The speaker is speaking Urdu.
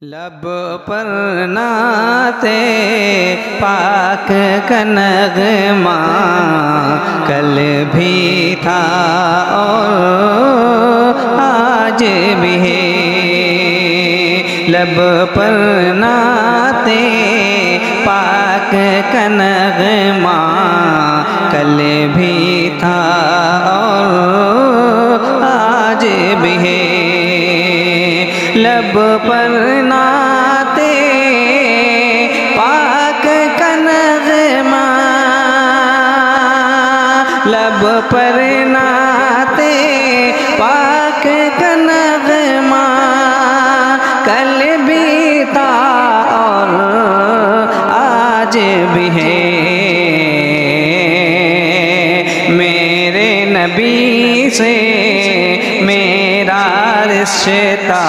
لب پر نعت پاک کا نغمہ کل بھی تھا اور آج بھی ہے۔ لب پر نعت پاک کا نغمہ کل بھی تھا اور آج بھی ہے۔ لب پر نعت پاک کا نغمہ، لب پر نعت پاک کا نغمہ کل بھی تھا اور آج بھی ہے۔ میرے نبی سے میرا رشتہ